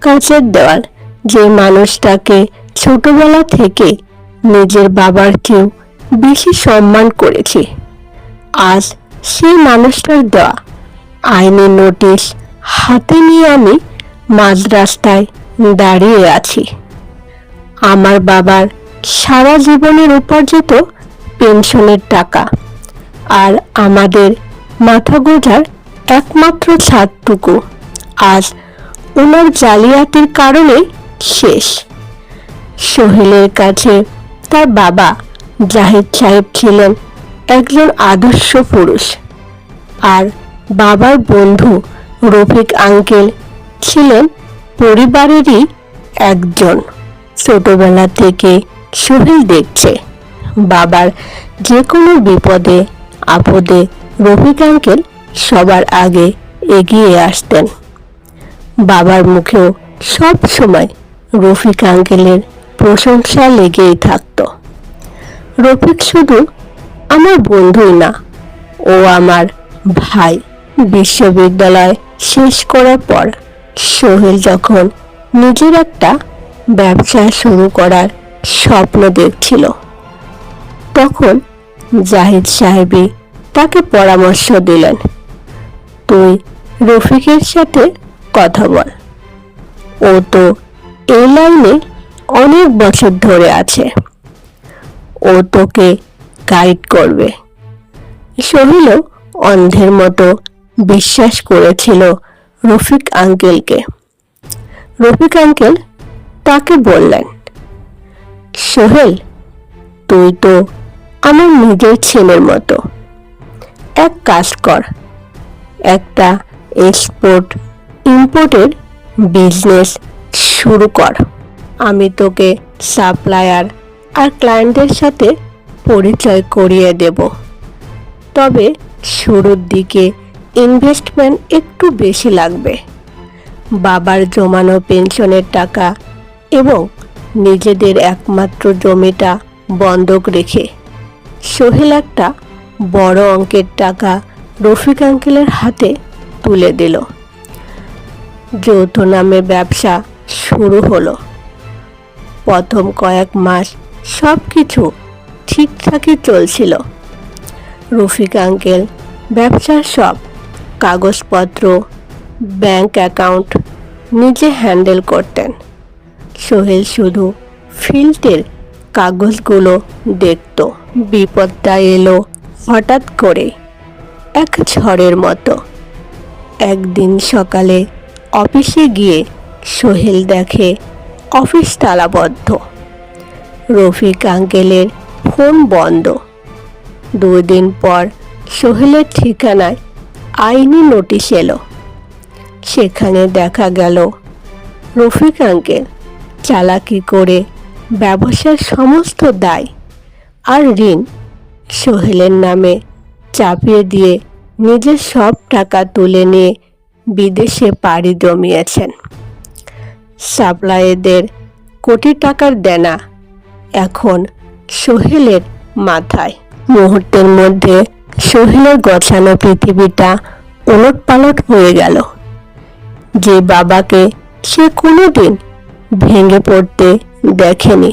কাঁচের দেওয়াল। যে মানুষটাকে ছোটবেলা থেকে নিজের বাবার চেয়েও বেশি সম্মান করেছি, আজ সেই মানুষটার দেওয়া আইনি নোটিশ হাতে নিয়ে আমি মাঝ রাস্তায় দাঁড়িয়ে আছি। আমার বাবার সারা জীবনের উপার্জিত পেনশনের টাকা আর আমাদের মাথা গোঁজার একমাত্র ছাদটুকু আজ ওনার জালিয়াতির কারণে শেষ। সোহেলের কাছে তার বাবা জাহিদ সাহেব ছিলেন একজন আদর্শ পুরুষ, আর বাবার বন্ধু রফিক আঙ্কেল ছিলেন পরিবারেরই একজন। ছোটবেলা থেকে সোহেল দেখছে বাবার যে কোনো বিপদে আপদে রফিক আঙ্কেল সবার আগে এগিয়ে আসতেন। বাবার মুখেও সব সময় রফিক আঙ্কেলের প্রশংসা লেগেই থাকত। রফিক শুধু আমার বন্ধুই না, ও আমার ভাই। বিশ্ববিদ্যালয় শেষ করার পর সোহেল যখন নিজের একটা ব্যবসা শুরু করার স্বপ্ন দেখছিল, তখন জাহিদ সাহেবই তাকে পরামর্শ দিলেন, তুই রফিকের সাথে কথা বল, ও তো এই লাইনে অনেক বছর ধরে আছে, ও তোকে গাইড করবে। সোহেলও অন্ধের মতো বিশ্বাস করেছিল রফিক আঙ্কেলকে। রফিক আঙ্কেল তাকে বললেন, সোহেল, তুই তো আমার নিজের ছেলের মতো, এক কাজ কর, একটা এক্সপোর্ট ইম্পোর্টের বিজনেস শুরু কর। আমি তোকে সাপ্লায়ার আর ক্লায়েন্টের সাথে পরিচয় করিয়ে দেব, তবে শুরুর দিকে ইনভেস্টমেন্ট একটু বেশি লাগবে। বাবার জমানো পেনশনের টাকা এবং নিজেদের একমাত্র জমিটা বন্ধক রেখে সোহেল একটা বড় অঙ্কের টাকা রফিক আঙ্কেলের হাতে তুলে দিল। যৌথ নামে ব্যবসা শুরু হলো। প্রথম কয়েক মাস সব কিছু ঠিকঠাকই চলছিল। রফিক আঙ্কেল ব্যবসার সব কাগজপত্র, ব্যাংক অ্যাকাউন্ট নিজে হ্যান্ডেল করতেন। সোহেল শুধু ফিল্টের কাগজগুলো দেখত। বিপদটা এলো হঠাৎ করে, এক ঝড়ের মতো। একদিন সকালে অফিসে গিয়ে সোহেল দেখে অফিস তালাবদ্ধ, রফিক আঙ্কেলের ফোন বন্ধ। 2 দিন পর সোহেলের ঠিকানায় আইনি নোটিশ এলো। সেখানে দেখা গেল রফিক আঙ্কেল চালাকি করে ব্যবসার সমস্ত দায় আর ঋণ সোহেলের নামে চাপিয়ে দিয়ে নিজের সব টাকা তুলে নিয়ে বিদেশে পাড়ি জমিয়েছেন। সাপ্লায়ারদের কোটি টাকার দেনা এখন সোহেলের মাথায়। মুহূর্তের মধ্যে সোহেলের গোছানো পৃথিবীটা ওলটপালট হয়ে গেল। যে বাবাকে সে কোনোদিন ভেঙে পড়তে দেখেনি,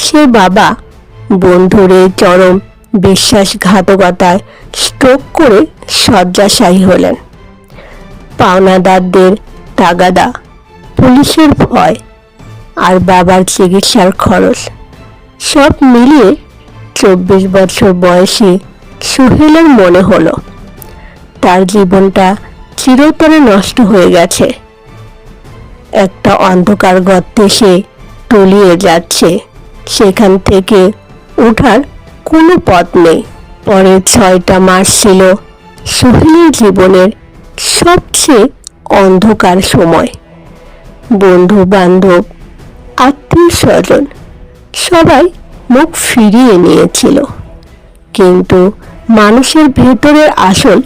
সে বাবা বন্ধুর এই চরম বিশ্বাসঘাতকতায় স্ট্রোক করে শয্যাশায়ী হলেন। পাওনাদারদের তাগাদা, পুলিশের ভয় আর বাবার চিকিৎসার খরচ সব মিলিয়ে 24 বছর বয়সী সোহেলের মনে হলো তার জীবনটা চিরতরে নষ্ট হয়ে গেছে। একটা অন্ধকার গর্তে সে তলিয়ে যাচ্ছে, সেখান থেকে ওঠার কোনো পথ নেই। পরের 6টা মাস ছিল সোহেলের জীবনের সবচেয়ে অন্ধকার সময়। বন্ধু বান্ধব, আত্মীয় স্বজন সবাই মুখ ফিরিয়ে নিয়েছিল, কিন্তু মানুষের ভেতরের আসল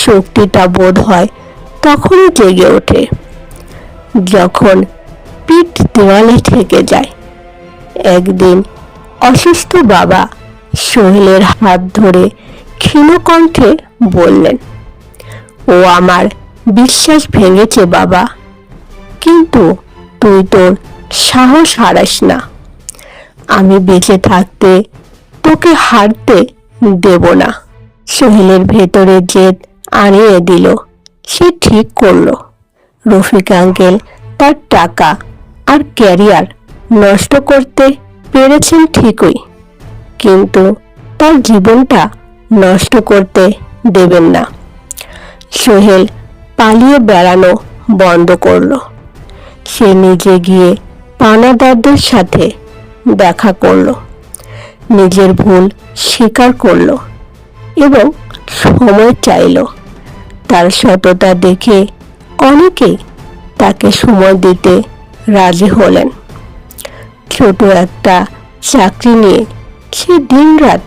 শক্তিটা বোধ হয় তখনই জেগে ওঠে যখন পিঠ দেওয়ালে ঠেকে যায়। একদিন অসুস্থ বাবা সোহেলের হাত ধরে ক্ষীণ কণ্ঠে বললেন, ও আমার বিশ্বাস ভেঙেছে বাবা, কিন্তু তুই তোর সাহস হারাস না। আমি বেঁচে থাকতে তোকে হারতে দেব না। সোহেলের ভেতরে জেদ আনিয়ে দিল। সে ঠিক করলো, রফিক আঙ্কেল তার টাকা আর ক্যারিয়ার নষ্ট করতে পেরেছেন ঠিকই, কিন্তু তার জীবনটা নষ্ট করতে দেবেন না। সোহেল পালিয়ে বেড়ানো বন্ধ করলো। সে নিজে গিয়ে পানাদারদের সাথে দেখা করলো, নিজের ভুল স্বীকার করলো এবং সময় চাইলো। তার সততা দেখে অনেকেই তাকে সময় দিতে রাজি হলেন। ছোট একটা চাকরি নিয়ে সে দিনরাত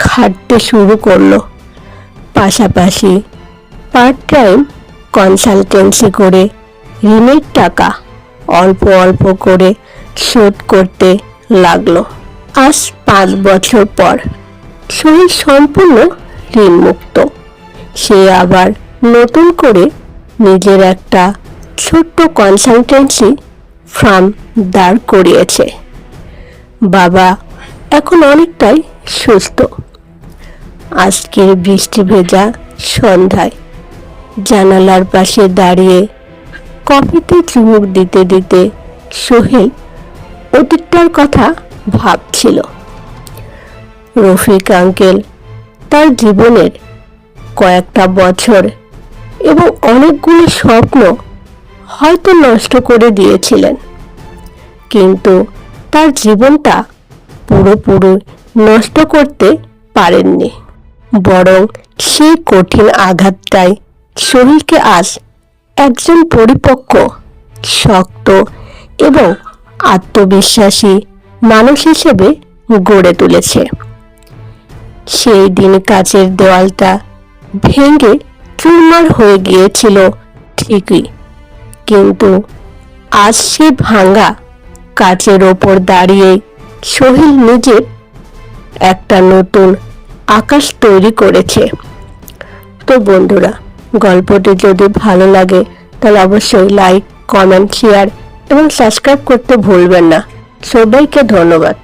খাটতে শুরু করলো। পাশাপাশি পার্ট টাইম কনসালটেন্সি করে ঋণের টাকা অল্প অল্প করে শোধ করতে লাগলো। আজ 5 বছর পর সোহেল সম্পূর্ণ ঋণমুক্ত। সে আবার নতুন করে নিজের একটা ছোট্ট কনসালটেন্সি ফার্ম দাঁড় করিয়েছে। বাবা এখন অনেকটাই সুস্থ। আজকের বৃষ্টি ভেজা সন্ধ্যায় জানালার পাশে দাঁড়িয়ে কফিতে চুমুক দিতে দিতে সোহেল অতীতটার কথা ভাবছিল। রফিক আঙ্কেল তার জীবনের কয়েকটা বছর এবং অনেকগুলো স্বপ্ন হয়তো নষ্ট করে দিয়েছিলেন, কিন্তু তার জীবনটা পুরোপুরি নষ্ট করতে পারেননি। বরং সেই কঠিন আঘাতটাই সোহেলকে আজ একজন পরিপক্ক, শক্ত এবং আত্মবিশ্বাসী মানুষ হিসেবে গড়ে তুলেছে। সেই দিন কাচের দেওয়ালটা ভেঙে চুরমার হয়ে গিয়েছিল ঠিকই, কিন্তু আজ সে ভাঙা কাচের ওপর দাঁড়িয়ে সোহেল নিজের একটা নতুন আকাশ তৈরি করেছে। তো বন্ধুরা, গল্পটি যদি ভালো লাগে তাহলে অবশ্যই লাইক, কমেন্ট, শেয়ার এবং সাবস্ক্রাইব করতে ভুলবেন না। সবাইকে ধন্যবাদ।